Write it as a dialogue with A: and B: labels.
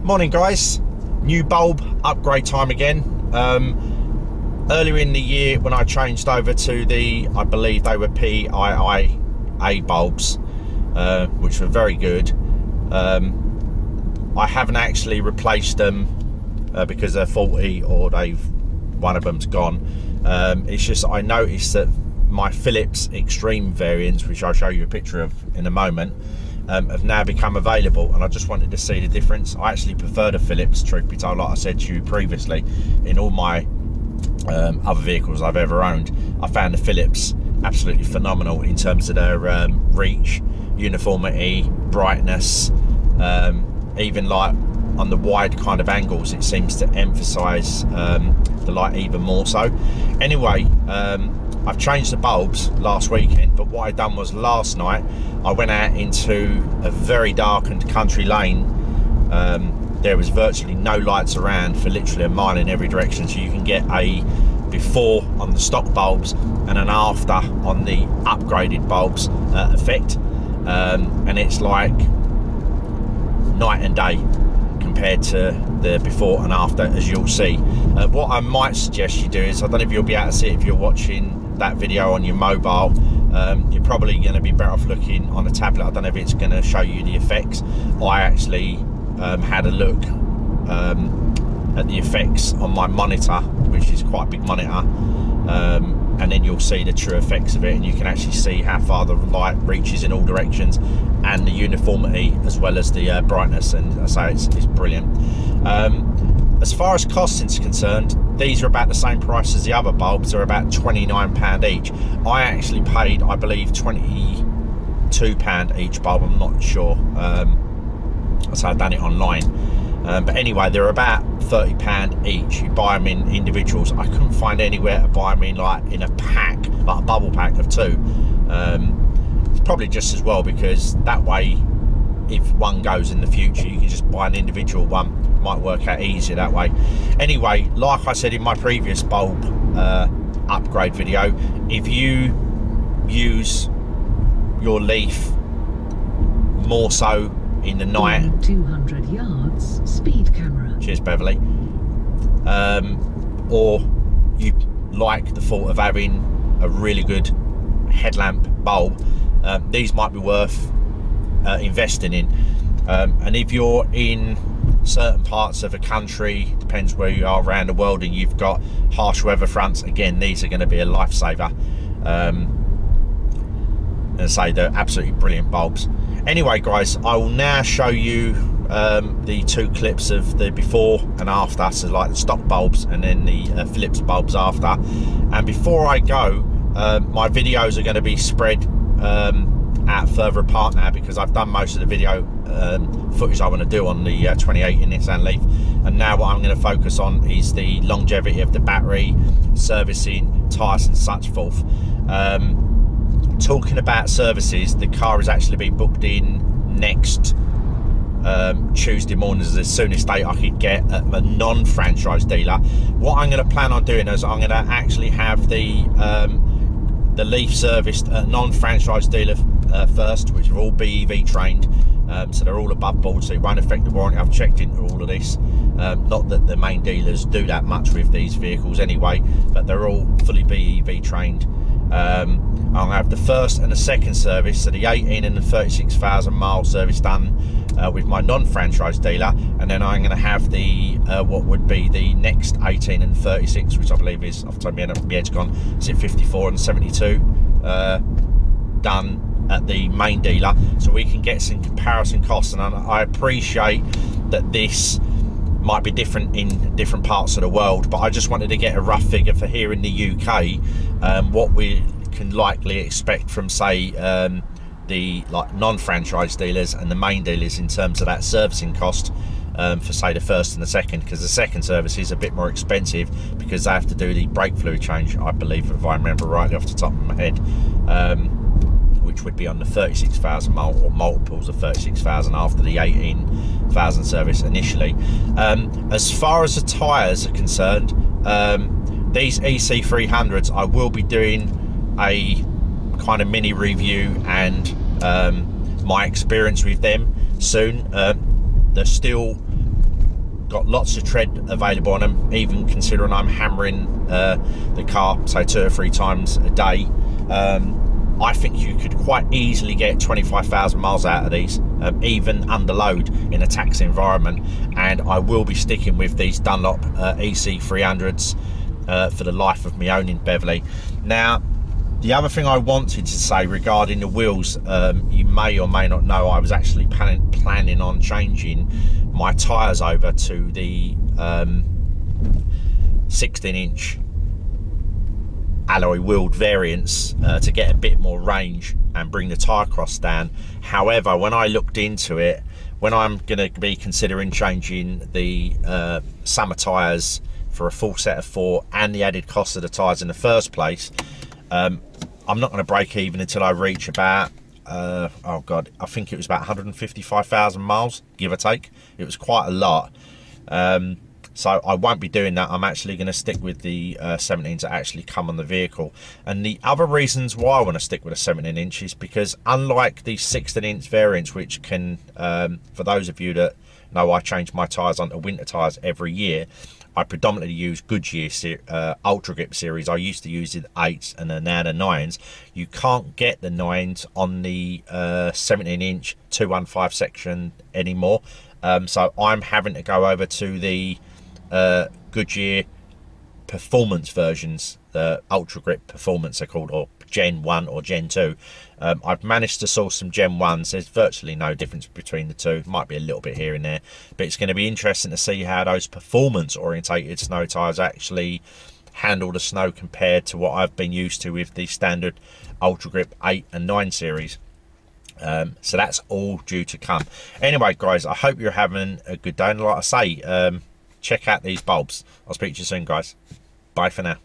A: Morning guys, new bulb upgrade time again. Earlier in the year when I changed over to the, I believe they were PIIA bulbs, which were very good. I haven't actually replaced them because they're faulty or one of them's gone. It's just I noticed that my Philips Extreme variants, which I'll show you a picture of in a moment, have now become available, and I just wanted to see the difference. I actually prefer the Philips, truth be told. Like I said to you previously, in all my other vehicles I've ever owned, I found the Philips absolutely phenomenal in terms of their reach, uniformity, brightness, even like on the wide kind of angles it seems to emphasize the light even more so. Anyway, I've changed the bulbs last weekend, but what I done was last night I went out into a very darkened country lane. There was virtually no lights around for literally a mile in every direction, so you can get a before on the stock bulbs and an after on the upgraded bulbs effect, and it's like night and day compared to the before and after, as you'll see. What I might suggest you do is, I don't know if you'll be able to see it if you're watching that video on your mobile, you're probably going to be better off looking on a tablet. I don't know if it's going to show you the effects. I actually had a look at the effects on my monitor, which is quite a big monitor, and then you'll see the true effects of it, and you can actually see how far the light reaches in all directions, and the uniformity as well as the brightness, and I say it's brilliant. As far as costing is concerned, these are about the same price as the other bulbs. They're about £29 each. I actually paid, I believe, £22 each bulb. I'm not sure. So I've done it online. But anyway, they're about £30 each. You buy them in individuals. I couldn't find anywhere to buy them in like in a pack, like a bubble pack of two. It's probably just as well, because that way, if one goes in the future, you can just buy an individual one. Might work out easier that way. Anyway, like I said in my previous bulb upgrade video, if you use your leaf more so in the night,
B: 200 yards, speed camera.
A: Cheers, Beverly. Or you like the thought of having a really good headlamp bulb, these might be worth investing in. And if you're in certain parts of the country, depends where you are around the world, and you've got harsh weather fronts, again, these are going to be a lifesaver. And say they're absolutely brilliant bulbs. Anyway guys, I will now show you the two clips of the before and after, so like the stock bulbs and then the Philips bulbs after. And before I go, my videos are going to be spread out further apart now, because I've done most of the video footage I want to do on the 2018 Nissan Leaf, and now what I'm going to focus on is the longevity of the battery, servicing, tyres and such forth. Talking about services, the car is actually being booked in next Tuesday morning as the soonest date I could get at a non-franchise dealer. What I'm going to plan on doing is I'm going to actually have the Leaf serviced at a non-franchise dealer first, which are all BEV trained, so they're all above board, so it won't affect the warranty. I've checked into all of this. Not that the main dealers do that much with these vehicles anyway, but they're all fully BEV trained. I'll have the first and the second service, so the 18 and the 36,000 mile service done with my non-franchise dealer, and then I'm going to have the what would be the next 18 and 36, which I believe is, off the top of my head's gone, is it 54 and 72, done at the main dealer, so we can get some comparison costs. And I appreciate that this might be different in different parts of the world, but I just wanted to get a rough figure for here in the UK, what we can likely expect from, say, the like non-franchise dealers and the main dealers in terms of that servicing cost for, say, the first and the second, because the second service is a bit more expensive because they have to do the brake fluid change, I believe, if I remember rightly off the top of my head, which would be on the 36,000 mile or multiples of 36,000 after the 18,000 service initially. As far as the tyres are concerned, these EC300s, I will be doing a kind of mini review and my experience with them soon. They're still got lots of tread available on them, even considering I'm hammering the car, say 2 or 3 times a day. I think you could quite easily get 25,000 miles out of these, even under load in a taxi environment. And I will be sticking with these Dunlop EC300s for the life of me owning Beverley. Now, the other thing I wanted to say regarding the wheels, you may or may not know, I was actually planning on changing my tyres over to the 16-inch alloy wheeled variants to get a bit more range and bring the tyre cross down. However, when I looked into it, when I'm going to be considering changing the summer tyres for a full set of 4 and the added cost of the tyres in the first place, I'm not going to break even until I reach about oh god, I think it was about 155,000 miles, give or take. It was quite a lot. So I won't be doing that. I'm actually going to stick with the 17s that actually come on the vehicle. And the other reasons why I want to stick with a 17-inch is because, unlike the 16-inch variants, which can, for those of you that know, I change my tyres onto winter tyres every year. I predominantly use Goodyear Ultra Grip series. I used to use the 8s and then now the 9s. You can't get the 9s on the 17-inch 215 section anymore. So I'm having to go over to the Goodyear performance versions, the Ultra Grip Performance are called, or Gen 1 or Gen 2. I've managed to source some Gen 1s. There's virtually no difference between the two. Might be a little bit here and there, but it's going to be interesting to see how those performance orientated snow tyres actually handle the snow compared to what I've been used to with the standard Ultra Grip 8 and 9 series. So that's all due to come. Anyway, guys, I hope you're having a good day, and like I say, check out these bulbs. I'll speak to you soon, guys. Bye for now.